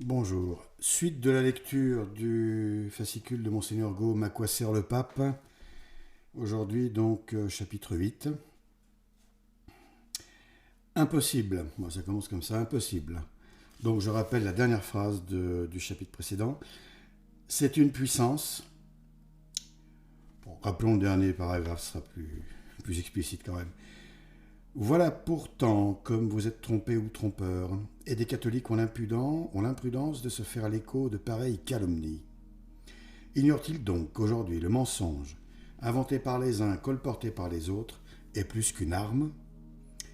Bonjour. Suite de la lecture du fascicule de Monseigneur Gaume, À quoi sert le pape? Aujourd'hui donc chapitre 8. Impossible. Bon, ça commence comme ça, impossible. Donc je rappelle la dernière phrase du chapitre précédent. C'est une puissance. Bon, rappelons le dernier paragraphe, ce sera plus explicite quand même. Voilà pourtant comme vous êtes trompés ou trompeurs, et des catholiques ont l'imprudence de se faire l'écho de pareilles calomnies. Ignore-t-il donc qu'aujourd'hui le mensonge, inventé par les uns, colporté par les autres, est plus qu'une arme?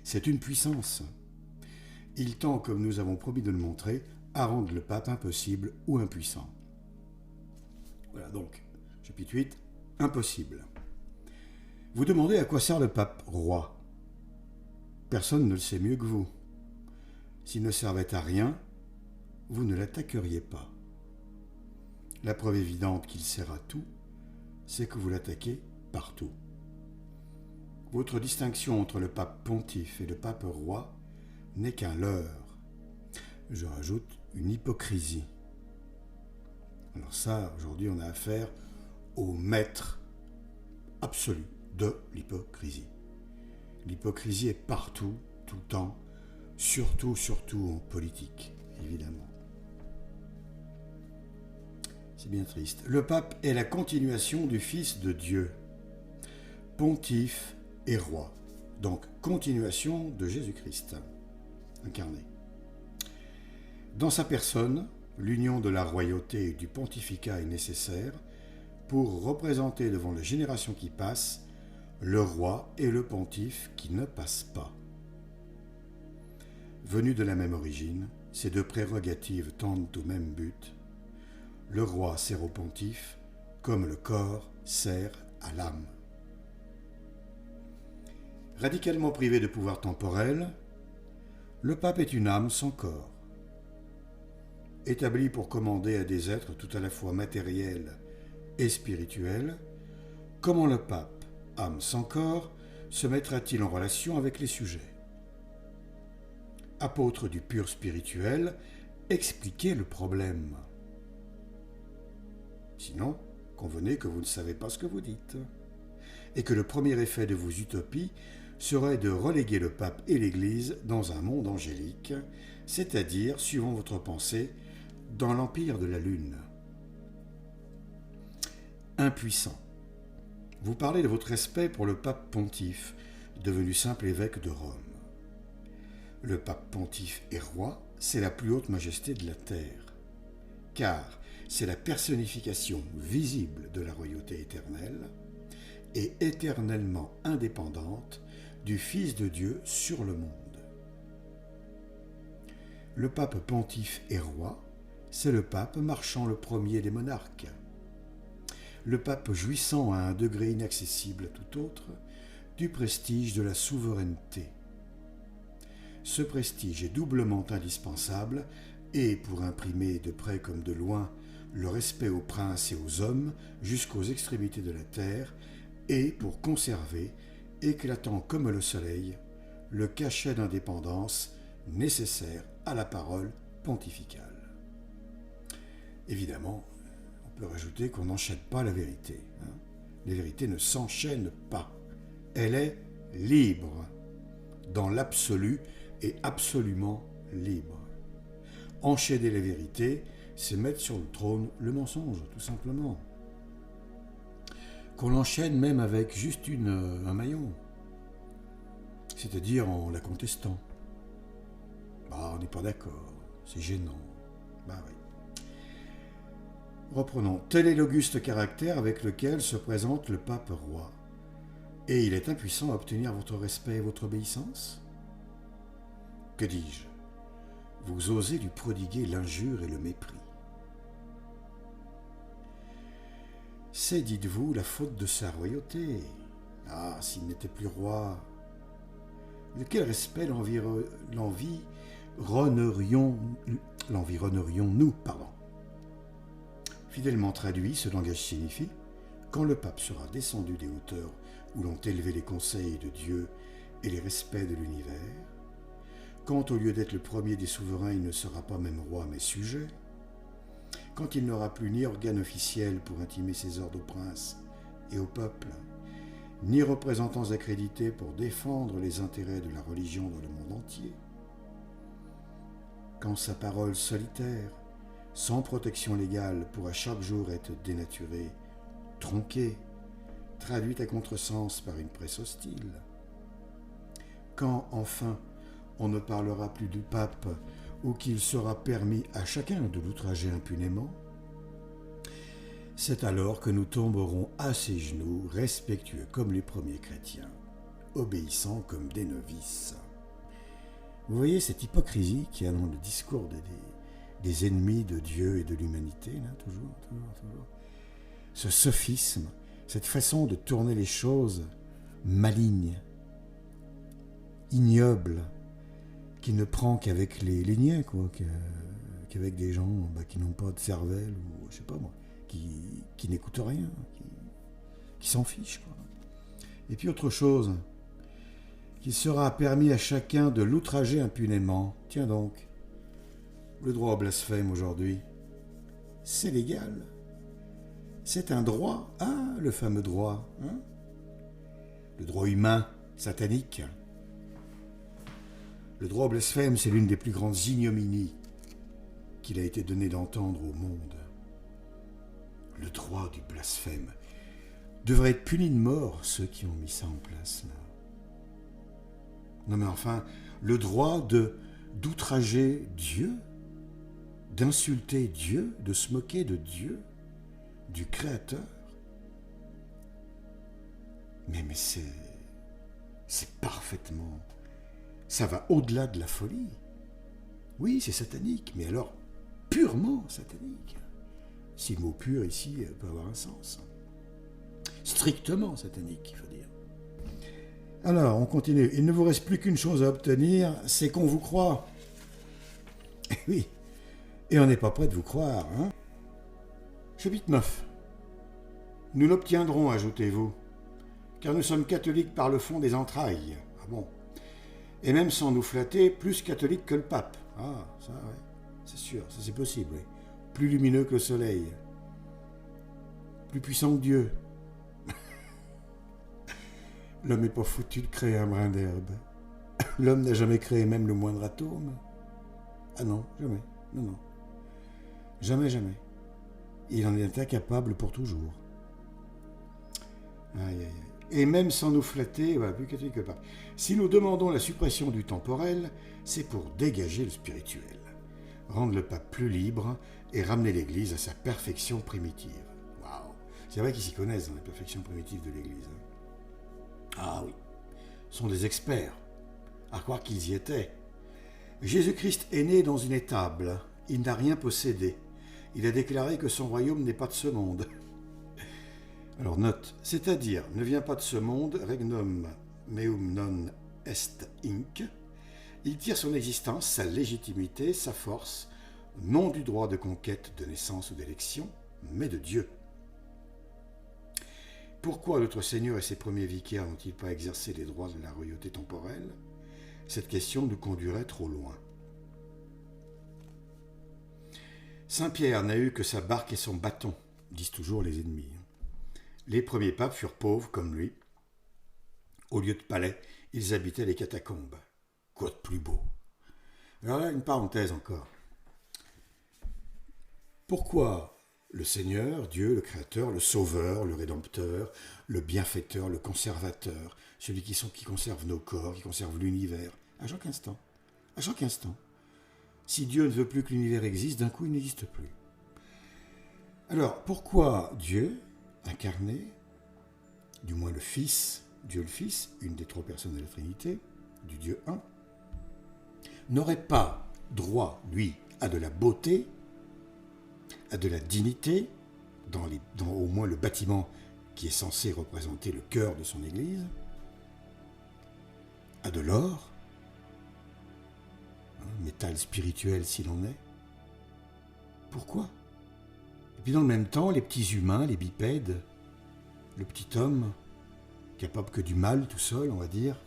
C'est une puissance. Il tend, comme nous avons promis de le montrer, à rendre le pape impossible ou impuissant. Voilà donc, chapitre 8, impossible. Vous demandez à quoi sert le pape roi. Personne ne le sait mieux que vous. S'il ne servait à rien, vous ne l'attaqueriez pas. La preuve évidente qu'il sert à tout, c'est que vous l'attaquez partout. Votre distinction entre le pape pontife et le pape roi n'est qu'un leurre. Je rajoute une hypocrisie. Alors ça, aujourd'hui, on a affaire au maître absolu de l'hypocrisie. L'hypocrisie est partout, tout le temps, surtout en politique, évidemment. C'est bien triste. Le pape est la continuation du Fils de Dieu, pontife et roi. Donc, continuation de Jésus-Christ, incarné. Dans sa personne, l'union de la royauté et du pontificat est nécessaire pour représenter devant les générations qui passent le roi et le pontife qui ne passent pas. Venus de la même origine, ces deux prérogatives tendent au même but. Le roi sert au pontife comme le corps sert à l'âme. Radicalement privé de pouvoir temporel, le pape est une âme sans corps. Établi pour commander à des êtres tout à la fois matériels et spirituels, comment le pape, âme sans corps, se mettra-t-il en relation avec les sujets? Apôtre du pur spirituel, expliquez le problème. Sinon, convenez que vous ne savez pas ce que vous dites, et que le premier effet de vos utopies serait de reléguer le pape et l'Église dans un monde angélique, c'est-à-dire, suivant votre pensée, dans l'empire de la Lune. Impuissant. Vous parlez de votre respect pour le pape pontife, devenu simple évêque de Rome. Le pape pontife et roi, c'est la plus haute majesté de la terre, car c'est la personnification visible de la royauté éternelle et éternellement indépendante du Fils de Dieu sur le monde. Le pape pontife et roi, c'est le pape marchant le premier des monarques. Le pape jouissant à un degré inaccessible à tout autre du prestige de la souveraineté. Ce prestige est doublement indispensable et pour imprimer de près comme de loin le respect aux princes et aux hommes jusqu'aux extrémités de la terre et pour conserver, éclatant comme le soleil, le cachet d'indépendance nécessaire à la parole pontificale. Évidemment, on peut rajouter qu'on n'enchaîne pas la vérité. La vérité ne s'enchaîne pas. Elle est libre, dans l'absolu et absolument libre. Enchaîner la vérité, c'est mettre sur le trône le mensonge, tout simplement. Qu'on l'enchaîne même avec juste un maillon, c'est-à-dire en la contestant. Bah, on n'est pas d'accord, c'est gênant. Bah oui. Reprenons. Tel est l'auguste caractère avec lequel se présente le pape roi. Et il est impuissant à obtenir votre respect et votre obéissance? Que dis-je? Vous osez lui prodiguer l'injure et le mépris. C'est, dites-vous, la faute de sa royauté. Ah, s'il n'était plus roi, de quel respect l'environnerions-nous, Fidèlement traduit, ce langage signifie « Quand le pape sera descendu des hauteurs où l'ont élevé les conseils de Dieu et les respects de l'univers, quand au lieu d'être le premier des souverains, il ne sera pas même roi mais sujet, quand il n'aura plus ni organe officiel pour intimer ses ordres aux princes et au peuple, ni représentants accrédités pour défendre les intérêts de la religion dans le monde entier, quand sa parole solitaire, sans protection légale, pourra chaque jour être dénaturée, tronquée, traduite à contresens par une presse hostile, quand enfin on ne parlera plus du pape ou qu'il sera permis à chacun de l'outrager impunément, c'est alors que nous tomberons à ses genoux, respectueux comme les premiers chrétiens, obéissants comme des novices. Vous voyez cette hypocrisie qu'il y a dans le discours des ennemis de Dieu et de l'humanité, là, toujours. Ce sophisme, cette façon de tourner les choses maligne, ignoble, qui ne prend qu'avec les niais, quoi, qu'avec des gens qui n'ont pas de cervelle, ou je sais pas moi, qui n'écoutent rien, qui s'en fichent, quoi. Et puis autre chose, qu'il sera permis à chacun de l'outrager impunément. Tiens donc, le droit au blasphème aujourd'hui, c'est légal. C'est un droit, le fameux droit, hein, le droit humain, satanique. Le droit au blasphème, c'est l'une des plus grandes ignominies qu'il a été donné d'entendre au monde. Le droit du blasphème devrait être puni de mort, ceux qui ont mis ça en place, là. Non mais enfin, le droit d'outrager Dieu, d'insulter Dieu, de se moquer de Dieu, du Créateur. Mais c'est parfaitement... Ça va au-delà de la folie. Oui, c'est satanique, mais alors purement satanique. Si le mot pur ici peut avoir un sens. Strictement satanique, il faut dire. Alors, on continue. Il ne vous reste plus qu'une chose à obtenir, c'est qu'on vous croit. Eh oui, et on n'est pas prêt de vous croire, hein. Chapitre 9. Nous l'obtiendrons, ajoutez-vous, car nous sommes catholiques par le fond des entrailles. Ah bon? Et même sans nous flatter, plus catholiques que le pape. Ah, ça, ouais, c'est sûr, ça c'est possible, oui. Plus lumineux que le soleil. Plus puissant que Dieu. L'homme n'est pas foutu de créer un brin d'herbe. L'homme n'a jamais créé même le moindre atome. Ah non, jamais. Non. Jamais, jamais. Il en est incapable pour toujours. Aïe, aïe, aïe. Et même sans nous flatter, plus catholique que le pape. Si nous demandons la suppression du temporel, c'est pour dégager le spirituel, rendre le pape plus libre et ramener l'Église à sa perfection primitive. Waouh! C'est vrai qu'ils s'y connaissent dans la perfection primitive de l'Église. Ah oui, ce sont des experts, à croire qu'ils y étaient. Jésus-Christ est né dans une étable, il n'a rien possédé. Il a déclaré que son royaume n'est pas de ce monde. Alors note, c'est-à-dire ne vient pas de ce monde, regnum meum non est inc. Il tire son existence, sa légitimité, sa force, non du droit de conquête, de naissance ou d'élection, mais de Dieu. Pourquoi notre Seigneur et ses premiers vicaires n'ont-ils pas exercé les droits de la royauté temporelle? Cette question nous conduirait trop loin. Saint Pierre n'a eu que sa barque et son bâton, disent toujours les ennemis. Les premiers papes furent pauvres comme lui. Au lieu de palais, ils habitaient les catacombes. Quoi de plus beau? Alors là, une parenthèse encore. Pourquoi le Seigneur, Dieu, le Créateur, le Sauveur, le Rédempteur, le Bienfaiteur, le Conservateur, celui qui conserve nos corps, qui conserve l'univers, à chaque instant, si Dieu ne veut plus que l'univers existe, d'un coup il n'existe plus. Alors, pourquoi Dieu, incarné, du moins le Fils, Dieu le Fils, une des trois personnes de la Trinité, du Dieu un, n'aurait pas droit, lui, à de la beauté, à de la dignité, dans au moins le bâtiment qui est censé représenter le cœur de son Église, à de l'or, métal spirituel s'il en est. Pourquoi? Et puis dans le même temps, les petits humains, les bipèdes, le petit homme, capable que du mal tout seul, on va dire,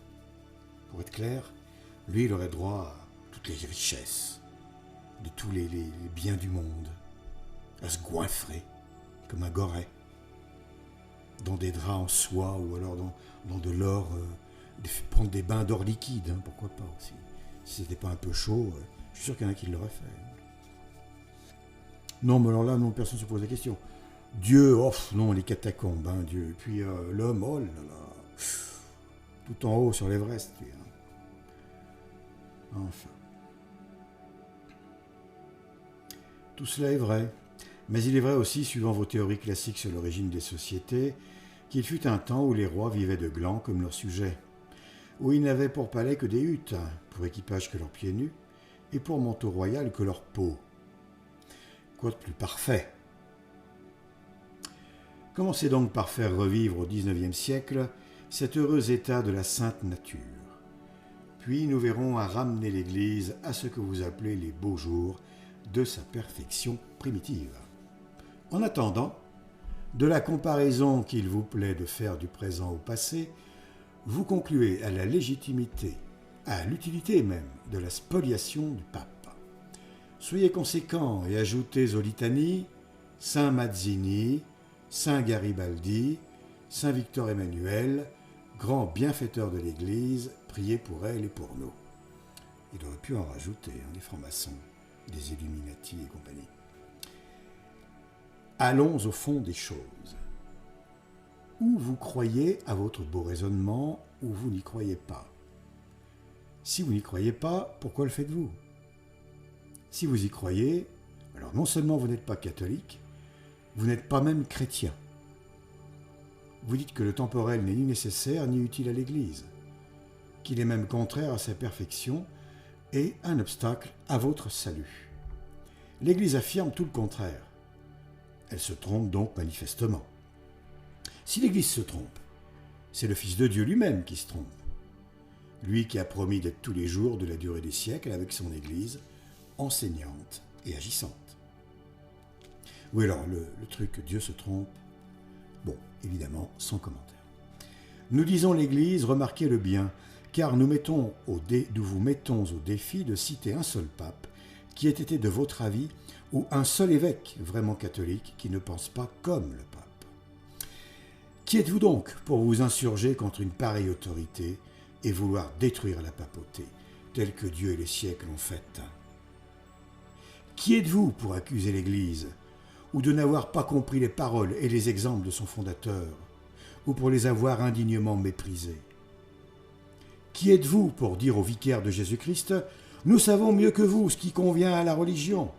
pour être clair, lui, il aurait droit toutes les richesses, de tous les biens du monde, à se goinfrer comme un goret, dans des draps en soie ou alors dans de l'or, prendre des bains d'or liquide, hein, pourquoi pas aussi. Si c'était pas un peu chaud, je suis sûr qu'il y en a qui l'auraient fait. Non, mais alors là, non, personne ne se pose la question. Dieu, oh non, les catacombes, hein, Dieu. Et puis l'homme, oh là là, tout en haut sur l'Everest, lui. Hein. Enfin. Tout cela est vrai. Mais il est vrai aussi, suivant vos théories classiques sur l'origine des sociétés, qu'il fut un temps où les rois vivaient de glands comme leurs sujets, où ils n'avaient pour palais que des huttes, pour équipage que leurs pieds nus, et pour manteau royal que leur peau. Quoi de plus parfait? Commencez donc par faire revivre au XIXe siècle cet heureux état de la sainte nature. Puis nous verrons à ramener l'Église à ce que vous appelez les beaux jours de sa perfection primitive. En attendant, de la comparaison qu'il vous plaît de faire du présent au passé, vous concluez à la légitimité, à l'utilité même de la spoliation du pape. Soyez conséquents et ajoutez aux litanies Saint Mazzini, Saint Garibaldi, Saint Victor Emmanuel, grand bienfaiteur de l'Église, priez pour elle et pour nous. Il aurait pu en rajouter, les francs-maçons, des Illuminati et compagnie. Allons au fond des choses. Ou vous croyez à votre beau raisonnement, ou vous n'y croyez pas. Si vous n'y croyez pas, pourquoi le faites-vous? Si vous y croyez, alors non seulement vous n'êtes pas catholique, vous n'êtes pas même chrétien. Vous dites que le temporel n'est ni nécessaire ni utile à l'Église, qu'il est même contraire à sa perfection et un obstacle à votre salut. L'Église affirme tout le contraire. Elle se trompe donc manifestement. Si l'Église se trompe, c'est le Fils de Dieu lui-même qui se trompe. Lui qui a promis d'être tous les jours de la durée des siècles avec son Église, enseignante et agissante. Oui, alors, le truc que Dieu se trompe, bon, évidemment, sans commentaire. Nous disons l'Église, remarquez le bien, car nous vous mettons au défi de citer un seul pape qui ait été de votre avis, ou un seul évêque vraiment catholique qui ne pense pas comme le pape. Qui êtes-vous donc pour vous insurger contre une pareille autorité et vouloir détruire la papauté, telle que Dieu et les siècles l'ont faite? Qui êtes-vous pour accuser l'Église, ou de n'avoir pas compris les paroles et les exemples de son fondateur, ou pour les avoir indignement méprisés? Qui êtes-vous pour dire au vicaire de Jésus-Christ « Nous savons mieux que vous ce qui convient à la religion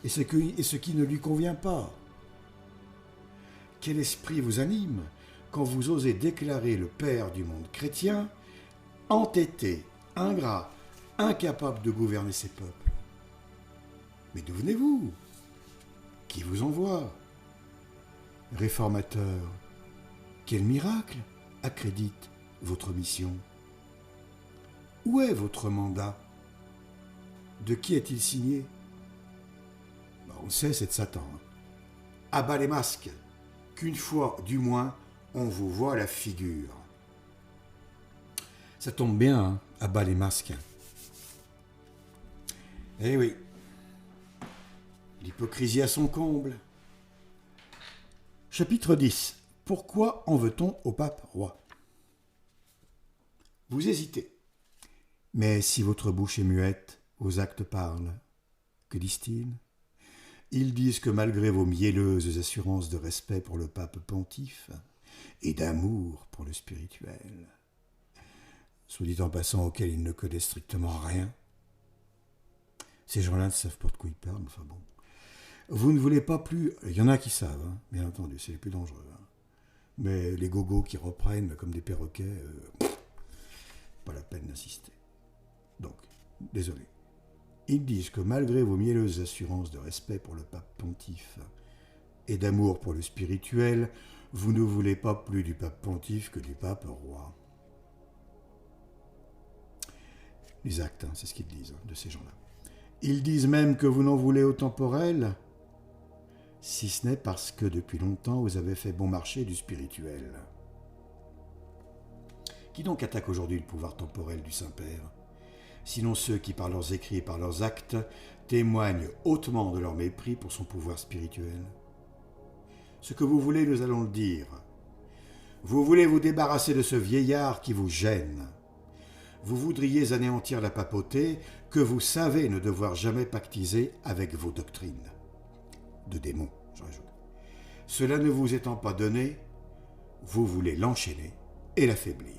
et ce qui ne lui convient pas ». Quel esprit vous anime quand vous osez déclarer le Père du monde chrétien entêté, ingrat, incapable de gouverner ses peuples? Mais d'où venez-vous? Qui vous envoie? Réformateur, quel miracle accrédite votre mission? Où est votre mandat? De qui est-il signé? On le sait, c'est de Satan. À bas les masques, qu'une fois, du moins, on vous voit la figure. Ça tombe bien, à bas les masques. Eh oui, l'hypocrisie à son comble. Chapitre 10. Pourquoi en veut-on au pape roi? Vous hésitez. Mais si votre bouche est muette, vos actes parlent. Que disent-ils? Ils disent que malgré vos mielleuses assurances de respect pour le pape pontife et d'amour pour le spirituel, soit dit en passant auquel ils ne connaissent strictement rien, ces gens-là ne savent pas de quoi ils parlent, enfin bon. Vous ne voulez pas plus... Il y en a qui savent, bien entendu, c'est les plus dangereux. Mais les gogos qui reprennent comme des perroquets, pas la peine d'insister. Donc, désolé. Ils disent que malgré vos mielleuses assurances de respect pour le pape pontife et d'amour pour le spirituel, vous ne voulez pas plus du pape pontife que du pape roi. Les actes, c'est ce qu'ils disent de ces gens-là. Ils disent même que vous n'en voulez au temporel, si ce n'est parce que depuis longtemps vous avez fait bon marché du spirituel. Qui donc attaque aujourd'hui le pouvoir temporel du Saint-Père? sinon ceux qui, par leurs écrits et par leurs actes, témoignent hautement de leur mépris pour son pouvoir spirituel. Ce que vous voulez, nous allons le dire. Vous voulez vous débarrasser de ce vieillard qui vous gêne. Vous voudriez anéantir la papauté que vous savez ne devoir jamais pactiser avec vos doctrines. De démons, je rajoute. Cela ne vous étant pas donné, vous voulez l'enchaîner et l'affaiblir.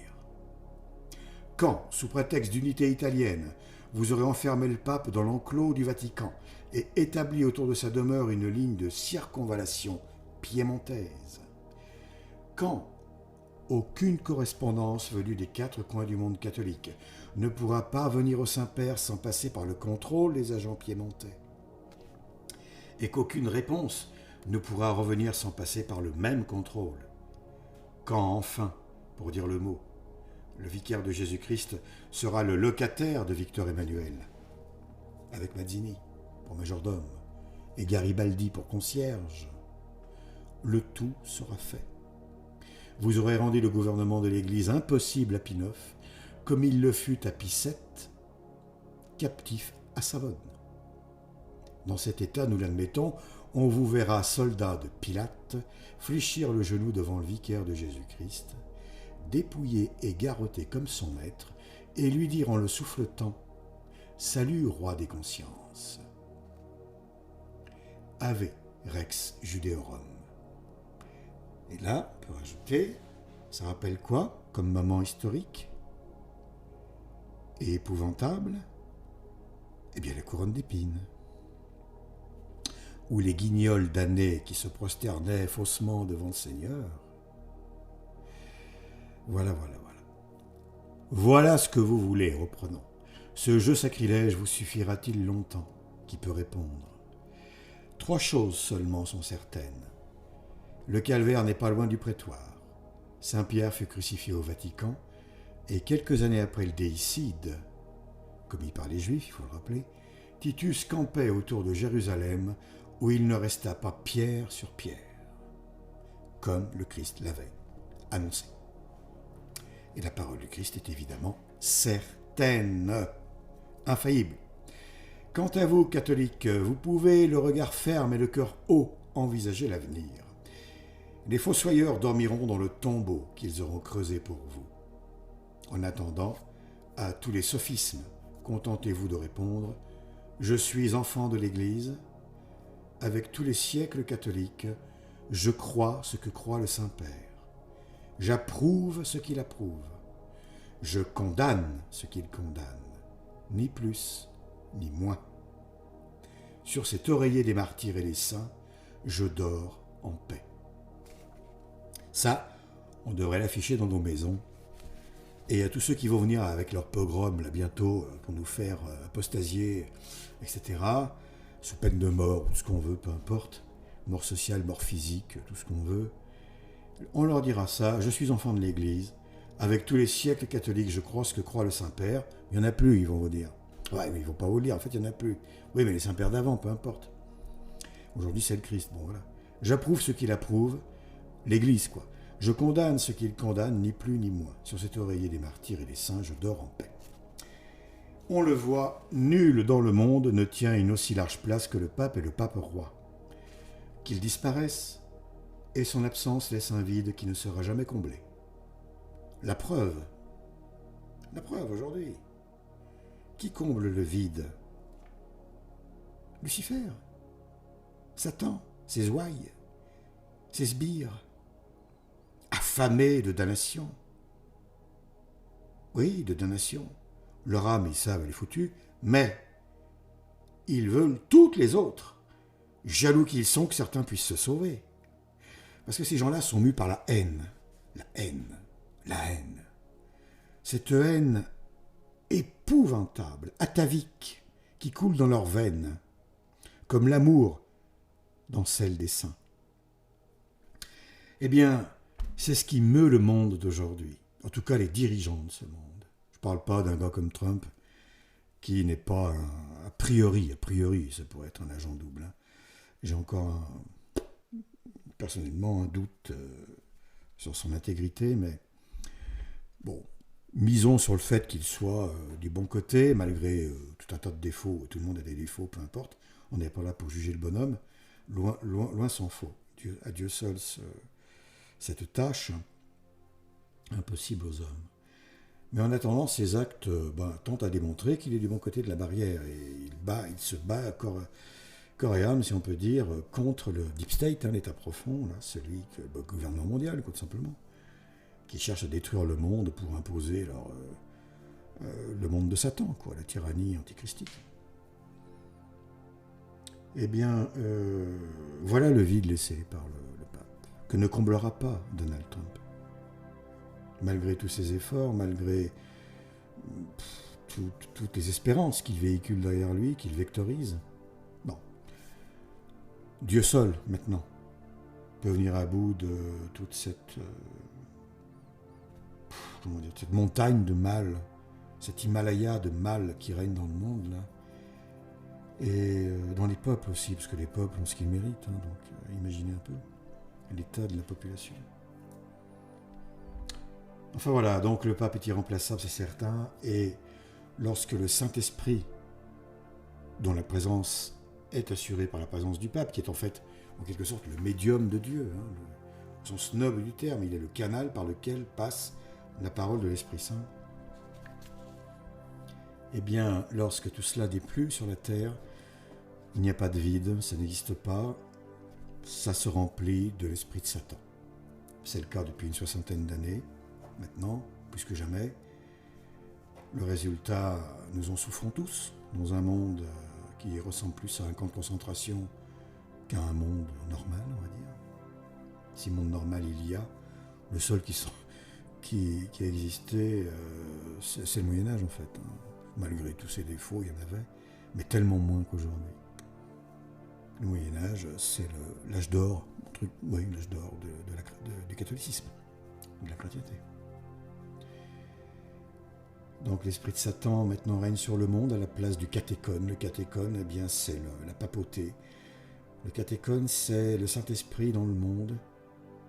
Quand, sous prétexte d'unité italienne, vous aurez enfermé le pape dans l'enclos du Vatican et établi autour de sa demeure une ligne de circonvallation piémontaise. Quand aucune correspondance venue des 4 coins du monde catholique ne pourra pas venir au Saint-Père sans passer par le contrôle des agents piémontais. Et qu'aucune réponse ne pourra revenir sans passer par le même contrôle. Quand enfin, pour dire le mot, le vicaire de Jésus-Christ sera le locataire de Victor Emmanuel, avec Mazzini pour majordome et Garibaldi pour concierge, le tout sera fait. Vous aurez rendu le gouvernement de l'Église impossible à Pie IX, comme il le fut à Pie VII, captif à Savone. Dans cet état, nous l'admettons, on vous verra, soldat de Pilate, fléchir le genou devant le vicaire de Jésus-Christ, dépouiller et garrotter comme son maître, et lui dire en le souffletant « Salut, roi des consciences !» Ave Rex Judeorum. Et là, on peut rajouter, ça rappelle quoi comme moment historique et épouvantable? Eh bien, la couronne d'épines. Ou les guignols damnés qui se prosternaient faussement devant le Seigneur. Voilà. Voilà ce que vous voulez, reprenons. Ce jeu sacrilège vous suffira-t-il longtemps? Qui peut répondre? 3 choses seulement sont certaines. Le calvaire n'est pas loin du prétoire. Saint-Pierre fut crucifié au Vatican, et quelques années après le déicide, commis par les Juifs, il faut le rappeler, Titus campait autour de Jérusalem, où il ne resta pas pierre sur pierre, comme le Christ l'avait annoncé. Et la parole du Christ est évidemment certaine, infaillible. Quant à vous, catholiques, vous pouvez, le regard ferme et le cœur haut, envisager l'avenir. Les fossoyeurs dormiront dans le tombeau qu'ils auront creusé pour vous. En attendant, à tous les sophismes, contentez-vous de répondre « Je suis enfant de l'Église. Avec tous les siècles catholiques, je crois ce que croit le Saint-Père. J'approuve ce qu'il approuve. Je condamne ce qu'il condamne. Ni plus, ni moins. Sur cet oreiller des martyrs et des saints, je dors en paix. » Ça, on devrait l'afficher dans nos maisons. Et à tous ceux qui vont venir avec leur pogrom là bientôt pour nous faire apostasier, etc., sous peine de mort, tout ce qu'on veut, peu importe, mort sociale, mort physique, tout ce qu'on veut, on leur dira ça, je suis enfant de l'Église, avec tous les siècles catholiques, je crois ce que croit le Saint-Père, il n'y en a plus, ils vont vous dire. Ouais, mais ils ne vont pas vous le dire, en fait, il n'y en a plus. Oui, mais les Saints-Pères d'avant, peu importe. Aujourd'hui, c'est le Christ, bon voilà. J'approuve ce qu'il approuve, l'Église, quoi. Je condamne ce qu'il condamne, ni plus ni moins. Sur cet oreiller des martyrs et des saints, je dors en paix. On le voit, nul dans le monde ne tient une aussi large place que le pape et le pape roi. Qu'il disparaisse, et son absence laisse un vide qui ne sera jamais comblé. La preuve aujourd'hui. Qui comble le vide? Lucifer, Satan, ses ouailles, ses sbires, affamés de damnation. Oui, de damnation. Leur âme, ils savent, elle est foutue, mais ils veulent toutes les autres, jaloux qu'ils sont que certains puissent se sauver. Parce que ces gens-là sont mus par la haine. La haine. Cette haine épouvantable, atavique, qui coule dans leurs veines, comme l'amour dans celle des saints. Eh bien, c'est ce qui meut le monde d'aujourd'hui, en tout cas les dirigeants de ce monde. Je ne parle pas d'un gars comme Trump, qui n'est pas a priori, ça pourrait être un agent double. Hein. J'ai encore personnellement un doute sur son intégrité, mais bon, Misons sur le fait qu'il soit du bon côté, malgré tout un tas de défauts. Tout le monde a des défauts, peu importe. On n'est pas là pour juger le bonhomme. Loin s'en faut. À Dieu seul cette tâche impossible aux hommes. Mais en attendant, ses actes tentent à démontrer qu'il est du bon côté de la barrière. Et il se bat corps et âme, si on peut dire, contre le deep state, l'État profond, là, celui que le gouvernement mondial, tout simplement, qui cherche à détruire le monde pour imposer le monde de Satan, la tyrannie antichristique. Eh bien, voilà le vide laissé par le pape, que ne comblera pas Donald Trump. Malgré tous ses efforts, malgré toutes les espérances qu'il véhicule derrière lui, qu'il vectorise. Bon. Dieu seul, maintenant, peut venir à bout de toute cette montagne de mal, cet Himalaya de mal qui règne dans le monde, là. Et dans les peuples aussi, parce que les peuples ont ce qu'ils méritent, donc imaginez un peu l'état de la population. Enfin voilà, donc le pape est irremplaçable, c'est certain, et lorsque le Saint-Esprit, dont la présence est assurée par la présence du pape, qui est en fait, en quelque sorte, le médium de Dieu, au sens noble du terme, il est le canal par lequel passe la parole de l'Esprit Saint. Eh bien, lorsque tout cela déplut sur la terre, il n'y a pas de vide, ça n'existe pas, ça se remplit de l'esprit de Satan. C'est le cas depuis une 60aine d'années, maintenant, plus que jamais. Le résultat, nous en souffrons tous, dans un monde qui ressemble plus à un camp de concentration qu'à un monde normal, on va dire. Si monde normal il y a, le seul qui a existé, c'est le Moyen-Âge en fait. Malgré tous ses défauts, il y en avait, mais tellement moins qu'aujourd'hui. Le Moyen-Âge, c'est l'âge d'or, l'âge d'or du catholicisme, de la chrétienté. Donc l'esprit de Satan maintenant règne sur le monde à la place du catéchone. Le catéchone, eh bien, c'est la papauté. Le catéchone, c'est le Saint-Esprit dans le monde,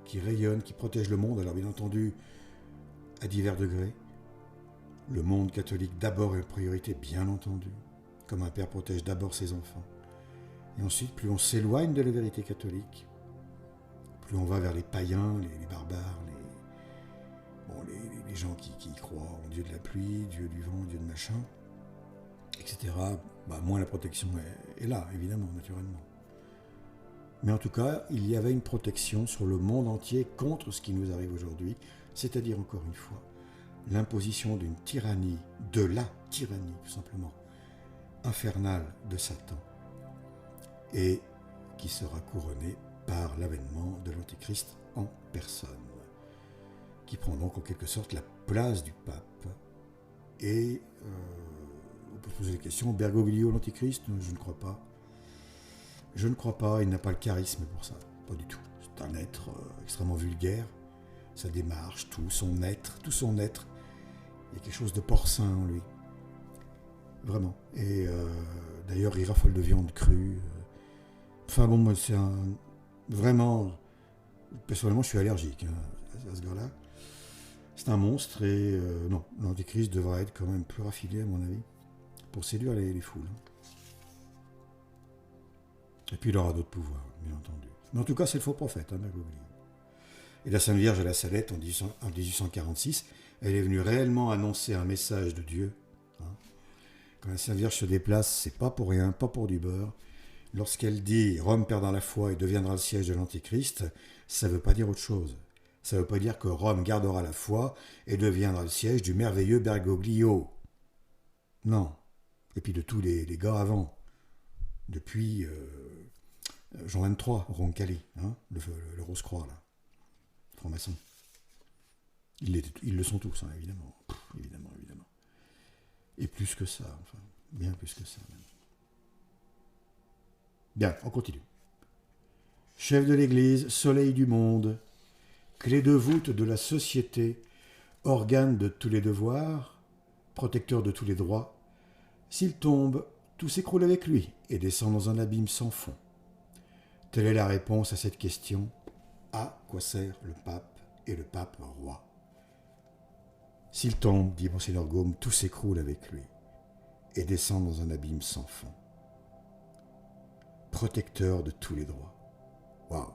qui rayonne, qui protège le monde, alors bien entendu, à divers degrés. Le monde catholique d'abord et en priorité, bien entendu, comme un père protège d'abord ses enfants. Et ensuite, plus on s'éloigne de la vérité catholique, plus on va vers les païens, les barbares, les gens qui croient en Dieu de la pluie, Dieu du vent, Dieu de machin, etc. Moins la protection est là, évidemment, naturellement. Mais en tout cas, il y avait une protection sur le monde entier contre ce qui nous arrive aujourd'hui, c'est-à-dire, encore une fois, l'imposition d'une tyrannie, de la tyrannie, tout simplement, infernale de Satan, et qui sera couronnée par l'avènement de l'Antéchrist en personne, qui prend donc en quelque sorte la place du pape. Et on peut se poser la question, Bergoglio l'Antéchrist? Je ne crois pas. Je ne crois pas, il n'a pas le charisme pour ça, pas du tout. C'est un être extrêmement vulgaire, sa démarche, tout son être, il y a quelque chose de porcin en lui. Vraiment. Et d'ailleurs, il raffole de viande crue. Enfin bon, moi, c'est vraiment... Personnellement, je suis allergique à ce gars-là. C'est un monstre et... non, l'Antéchrist devrait être quand même plus raffiné, à mon avis, pour séduire les foules. Et puis, il aura d'autres pouvoirs, bien entendu. Mais en tout cas, c'est le faux prophète, Bergoglio. Et la Sainte Vierge à la Salette, en 1846, elle est venue réellement annoncer un message de Dieu. Quand la Sainte Vierge se déplace, c'est pas pour rien, pas pour du beurre. Lorsqu'elle dit « Rome perdra la foi et deviendra le siège de l'Antéchrist », ça ne veut pas dire autre chose. Ça ne veut pas dire que Rome gardera la foi et deviendra le siège du merveilleux Bergoglio. Non. Et puis de tous les gars avant. Depuis Jean 23, Roncalli, le Rose-Croix, là. Franc-maçon. Ils le sont tous, évidemment. Évidemment. Et plus que ça, enfin, bien plus que ça même. Bien, on continue. Chef de l'Église, soleil du monde, clé de voûte de la société, organe de tous les devoirs, protecteur de tous les droits, s'il tombe, tout s'écroule avec lui et descend dans un abîme sans fond. Telle est la réponse à cette question. À quoi sert le pape et le pape roi? S'il tombe, dit Monseigneur Gaume, tout s'écroule avec lui et descend dans un abîme sans fond. Protecteur de tous les droits. Waouh!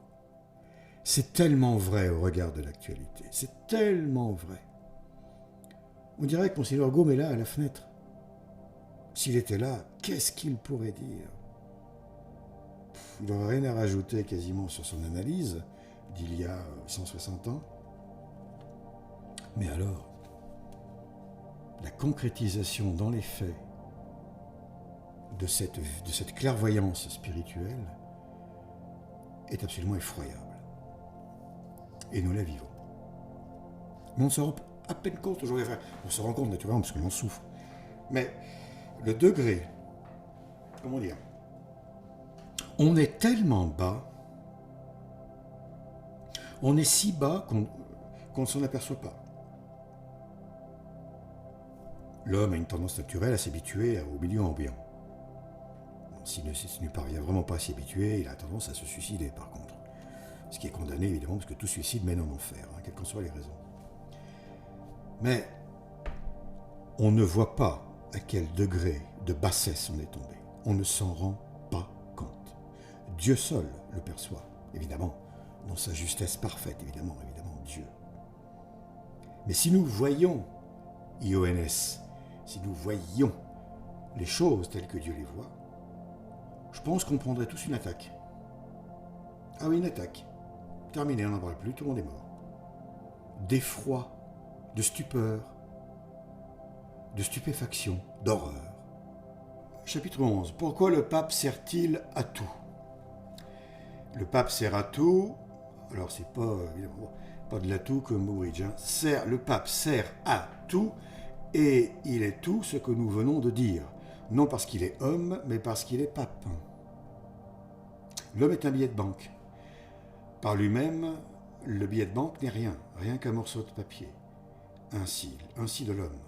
C'est tellement vrai au regard de l'actualité. C'est tellement vrai. On dirait que Monseigneur Gaume est là, à la fenêtre. S'il était là, qu'est-ce qu'il pourrait dire? Il n'aurait rien à rajouter quasiment sur son analyse d'il y a 160 ans. Mais alors, la concrétisation dans les faits de cette clairvoyance spirituelle est absolument effroyable. Et nous la vivons. Mais on se rend à peine compte aujourd'hui. Enfin, on se rend compte naturellement parce que l'on souffre. Mais le degré, comment dire, on est tellement bas, on est si bas qu'on ne s'en aperçoit pas. L'homme a une tendance naturelle à s'habituer au milieu ambiant. S'il ne parvient vraiment pas à s'y habituer, il a tendance à se suicider par contre. Ce qui est condamné évidemment parce que tout suicide mène en enfer, quelles qu'en soient les raisons. Mais on ne voit pas à quel degré de bassesse on est tombé. On ne s'en rend pas compte. Dieu seul le perçoit, évidemment, dans sa justesse parfaite, évidemment, Dieu. Mais si nous voyons IONS, si nous voyions les choses telles que Dieu les voit, je pense qu'on prendrait tous une attaque. Ah oui, une attaque. Terminé, on n'en parle plus, tout le monde est mort. D'effroi, de stupeur, de stupéfaction, d'horreur. Chapitre 11. Pourquoi le pape sert-il à tout? Le pape sert à tout, alors c'est pas, évidemment, pas de l'atout comme Mouridge, le pape sert à tout, et il est tout ce que nous venons de dire. Non parce qu'il est homme, mais parce qu'il est pape. L'homme est un billet de banque. Par lui-même, le billet de banque n'est rien qu'un morceau de papier. Ainsi de l'homme.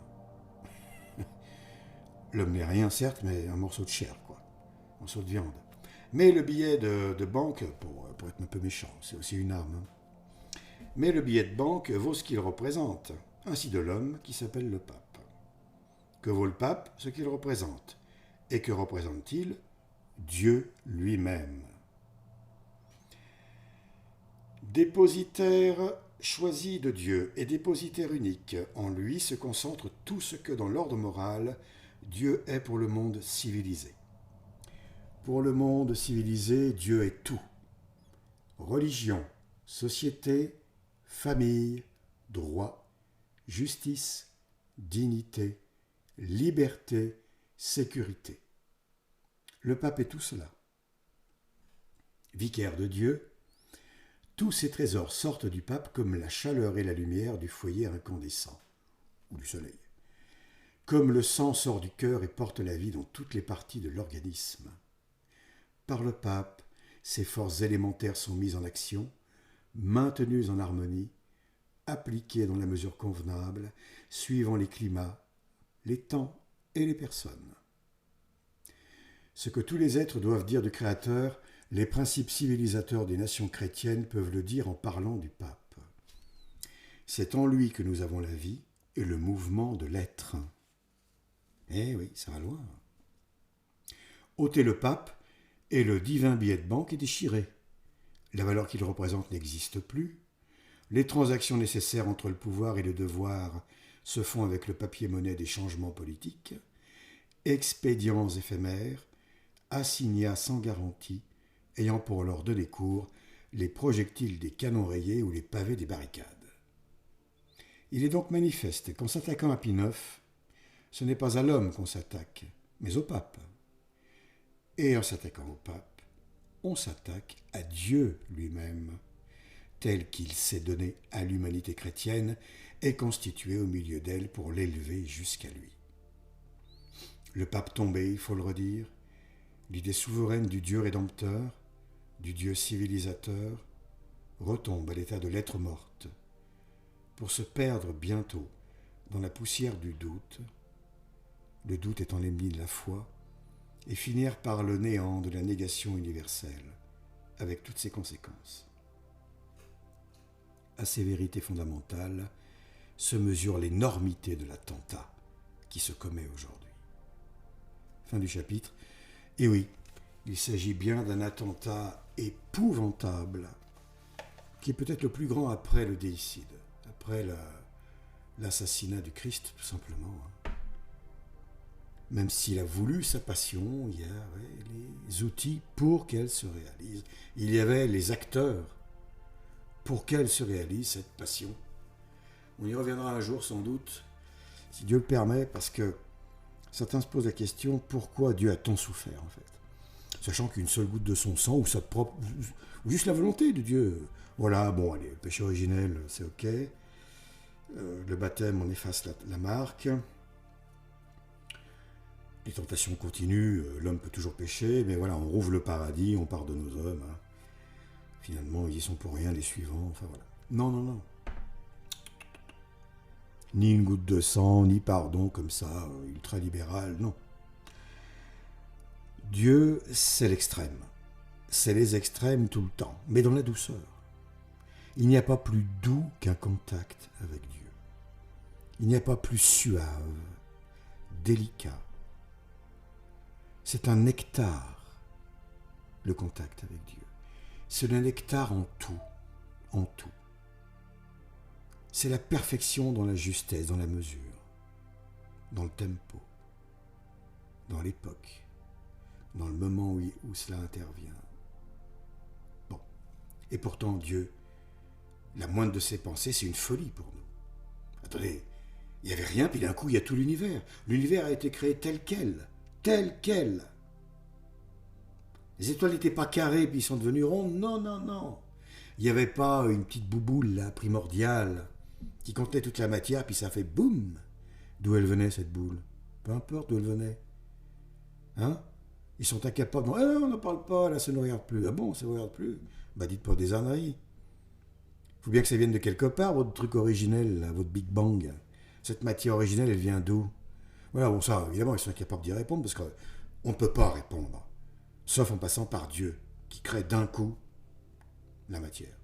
L'homme n'est rien, certes, mais un morceau de chair, un morceau de viande. Mais le billet de banque, pour être un peu méchant, c'est aussi une arme. Mais le billet de banque vaut ce qu'il représente. Ainsi de l'homme qui s'appelle le pape. Que vaut le pape? Ce qu'il représente. Et que représente-t-il? Dieu lui-même. Dépositaire choisi de Dieu et dépositaire unique, en lui se concentre tout ce que dans l'ordre moral, Dieu est pour le monde civilisé. Pour le monde civilisé, Dieu est tout. Religion, société, famille, droit, justice, dignité, liberté, sécurité. Le pape est tout cela. Vicaire de Dieu, tous ces trésors sortent du pape comme la chaleur et la lumière du foyer incandescent, ou du soleil. Comme le sang sort du cœur et porte la vie dans toutes les parties de l'organisme. Par le pape, ces forces élémentaires sont mises en action, maintenues en harmonie, appliquées dans la mesure convenable, suivant les climats, les temps et les personnes. Ce que tous les êtres doivent dire du Créateur, les principes civilisateurs des nations chrétiennes peuvent le dire en parlant du pape. C'est en lui que nous avons la vie et le mouvement de l'être. Eh oui, ça va loin. Ôtez le pape et le divin billet de banque est déchiré. La valeur qu'il représente n'existe plus. Les transactions nécessaires entre le pouvoir et le devoir se font avec le papier-monnaie des changements politiques. Expédients éphémères, assignats sans garantie, ayant pour leur donner cours les projectiles des canons rayés ou les pavés des barricades. Il est donc manifeste qu'en s'attaquant à Pie IX, ce n'est pas à l'homme qu'on s'attaque, mais au pape. Et en s'attaquant au pape, on s'attaque à Dieu lui-même, tel qu'il s'est donné à l'humanité chrétienne et constitué au milieu d'elle pour l'élever jusqu'à lui. Le pape tombé, il faut le redire, l'idée souveraine du Dieu rédempteur, du Dieu civilisateur, retombe à l'état de lettre morte, pour se perdre bientôt dans la poussière du doute, le doute étant l'ennemi de la foi, et finir par le néant de la négation universelle, avec toutes ses conséquences. À ces vérités fondamentales se mesure l'énormité de l'attentat qui se commet aujourd'hui. Fin du chapitre. Et oui, il s'agit bien d'un attentat épouvantable, qui est peut-être le plus grand après le déicide, après l'assassinat du Christ, tout simplement. Même s'il a voulu sa passion, il y avait les outils pour qu'elle se réalise. Il y avait les acteurs pour qu'elle se réalise, cette passion. On y reviendra un jour, sans doute, si Dieu le permet, parce que certains se posent la question, pourquoi Dieu a tant souffert, en fait? Sachant qu'une seule goutte de son sang, ou sa propre, ou juste la volonté de Dieu. Voilà, bon, allez, le péché originel, c'est ok. Le baptême, on efface la marque. Les tentations continuent, l'homme peut toujours pécher, mais voilà, on rouvre le paradis, on pardonne aux hommes. Hein. Finalement, ils y sont pour rien, les suivants, enfin voilà. Non, non, non. Ni une goutte de sang, ni pardon comme ça, ultra-libéral, non. Dieu, c'est l'extrême. C'est les extrêmes tout le temps, mais dans la douceur. Il n'y a pas plus doux qu'un contact avec Dieu. Il n'y a pas plus suave, délicat. C'est un nectar, le contact avec Dieu. C'est le nectar en tout, en tout. C'est la perfection dans la justesse, dans la mesure, dans le tempo, dans l'époque, dans le moment où cela intervient. Bon. Et pourtant, Dieu, la moindre de ses pensées, c'est une folie pour nous. Attendez, il n'y avait rien, puis d'un coup, il y a tout l'univers. L'univers a été créé tel quel. Tel quel. Les étoiles n'étaient pas carrées, puis ils sont devenus rondes. Non, non, non. Il n'y avait pas une petite bouboule, là, primordiale, qui contenait toute la matière, puis ça fait boum. D'où elle venait, cette boule? Peu importe d'où elle venait. Hein? Ils sont incapables. Non, on n'en parle pas, là, ça ne regarde plus. Ah bon, ça ne regarde plus? Bah, dites pas des âneries. Il faut bien que ça vienne de quelque part, votre truc originel, là, votre Big Bang. Cette matière originelle, elle vient d'où? Voilà, bon, ça, évidemment, ils sont incapables d'y répondre, parce qu'on ne peut pas répondre. Sauf en passant par Dieu, qui crée d'un coup la matière.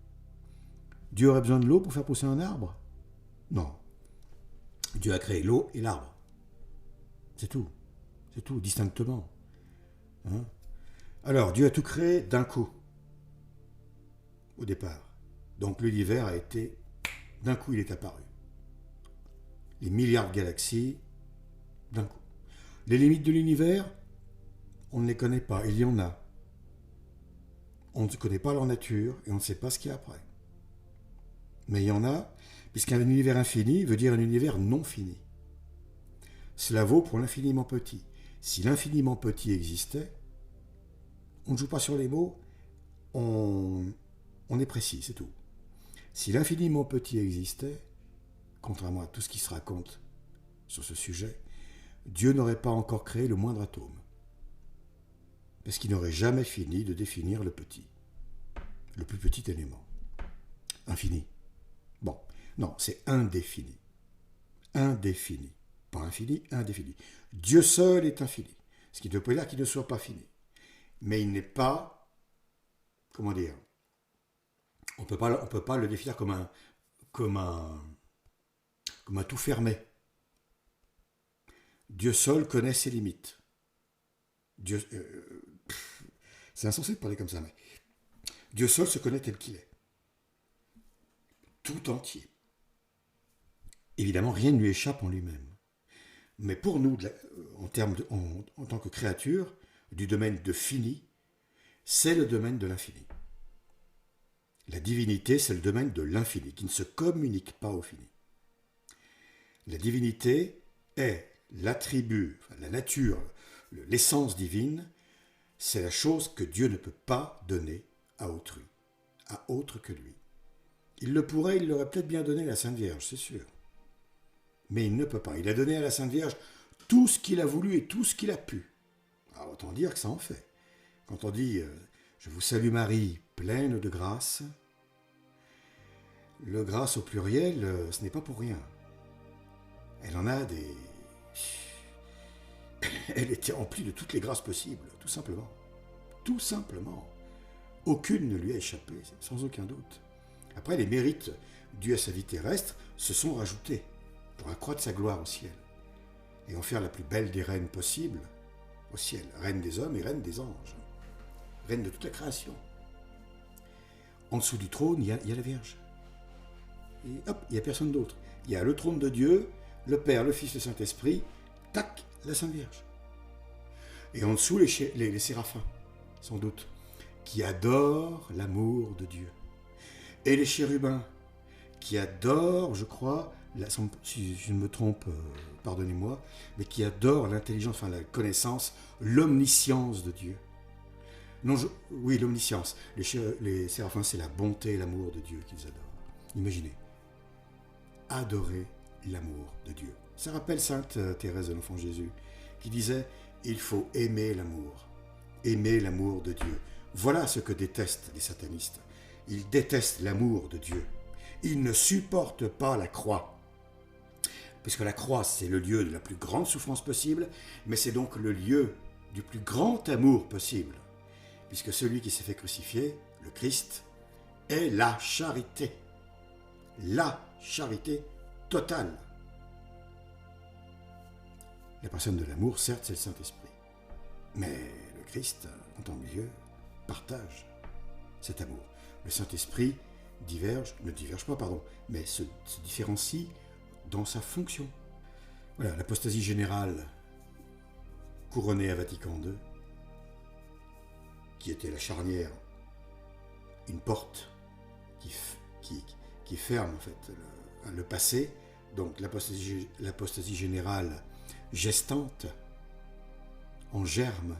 Dieu aurait besoin de l'eau pour faire pousser un arbre? Non. Dieu a créé l'eau et l'arbre. C'est tout, distinctement. Hein? Alors, Dieu a tout créé d'un coup, au départ. Donc l'univers a été, d'un coup il est apparu. Les milliards de galaxies, d'un coup. Les limites de l'univers, on ne les connaît pas, il y en a. On ne connaît pas leur nature et on ne sait pas ce qu'il y a après. Mais il y en a, puisqu'un univers infini veut dire un univers non fini. Cela vaut pour l'infiniment petit. Si l'infiniment petit existait, on ne joue pas sur les mots, on est précis, c'est tout. Si l'infiniment petit existait, contrairement à tout ce qui se raconte sur ce sujet, Dieu n'aurait pas encore créé le moindre atome. Parce qu'il n'aurait jamais fini de définir le petit, le plus petit élément. Infini. Bon, non, c'est indéfini. Indéfini. Pas infini, indéfini. Dieu seul est infini. Ce qui ne veut pas dire qu'il ne soit pas fini. Mais il n'est pas, comment dire, on ne peut pas le définir comme un tout fermé. Dieu seul connaît ses limites. Dieu, c'est insensé de parler comme ça, mais Dieu seul se connaît tel qu'il est. Tout entier. Évidemment, rien ne lui échappe en lui-même. Mais pour nous, en tant que créature, du domaine de fini, c'est le domaine de l'infini. La divinité, c'est le domaine de l'infini, qui ne se communique pas au fini. La divinité est l'attribut, la nature, l'essence divine, c'est la chose que Dieu ne peut pas donner à autrui, à autre que lui. Il le pourrait, il l'aurait peut-être bien donné à la Sainte Vierge, c'est sûr. Mais il ne peut pas. Il a donné à la Sainte Vierge tout ce qu'il a voulu et tout ce qu'il a pu. Alors, autant dire que ça en fait. Quand on dit « Je vous salue Marie, pleine de grâce », le grâce au pluriel, ce n'est pas pour rien. Elle en a des... Elle était remplie de toutes les grâces possibles, tout simplement. Tout simplement. Aucune ne lui a échappé, sans aucun doute. Après, les mérites dus à sa vie terrestre, se sont rajoutés pour accroître sa gloire au ciel et en faire la plus belle des reines possibles au ciel, reine des hommes et reine des anges, reine de toute la création. En dessous du trône, il y a la Vierge. Et hop, il n'y a personne d'autre. Il y a le trône de Dieu, le Père, le Fils, le Saint-Esprit, tac, la Sainte Vierge. Et en dessous, les séraphins, sans doute, qui adorent l'amour de Dieu. Et les chérubins, qui adorent, je crois, si je ne me trompe, pardonnez-moi, mais qui adorent l'intelligence, enfin la connaissance, l'omniscience de Dieu. Non, oui, l'omniscience. Les séraphins, c'est la bonté et l'amour de Dieu qu'ils adorent. Imaginez, adorer l'amour de Dieu. Ça rappelle Sainte Thérèse de l'Enfant Jésus, qui disait « Il faut aimer l'amour de Dieu ». Voilà ce que détestent les satanistes. Ils détestent l'amour de Dieu. Ils ne supportent pas la croix. Puisque la croix, c'est le lieu de la plus grande souffrance possible, mais c'est donc le lieu du plus grand amour possible. Puisque celui qui s'est fait crucifier, le Christ, est la charité. La charité totale. La personne de l'amour, certes, c'est le Saint-Esprit. Mais le Christ, en tant que Dieu, partage cet amour. Le Saint-Esprit ne diverge pas, mais se différencie dans sa fonction. Voilà, l'apostasie générale couronnée à Vatican II, qui était la charnière, une porte qui ferme en fait le passé, donc l'apostasie générale gestante, en germe,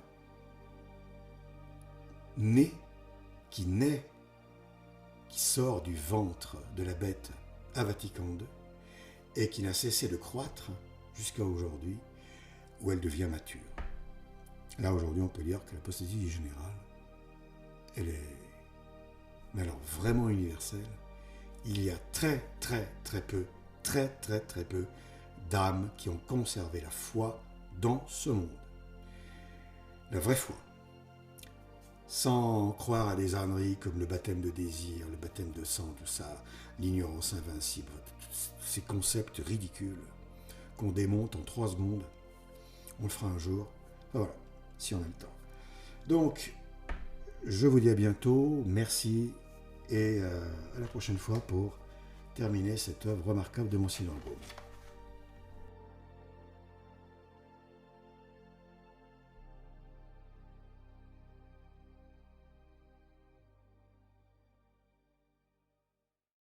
qui sort du ventre de la bête à Vatican II et qui n'a cessé de croître jusqu'à aujourd'hui où elle devient mature. Là aujourd'hui on peut dire que l'apostasie générale, elle est, mais alors vraiment universelle. Il y a très peu d'âmes qui ont conservé la foi dans ce monde. La vraie foi. Sans croire à des âneries comme le baptême de désir, le baptême de sang, tout ça, l'ignorance invincible, ces concepts ridicules qu'on démonte en 3 secondes. On le fera un jour. Enfin, voilà, si on a le temps. Donc, je vous dis à bientôt, merci, et à la prochaine fois pour terminer cette œuvre remarquable de Monsignor Gaume.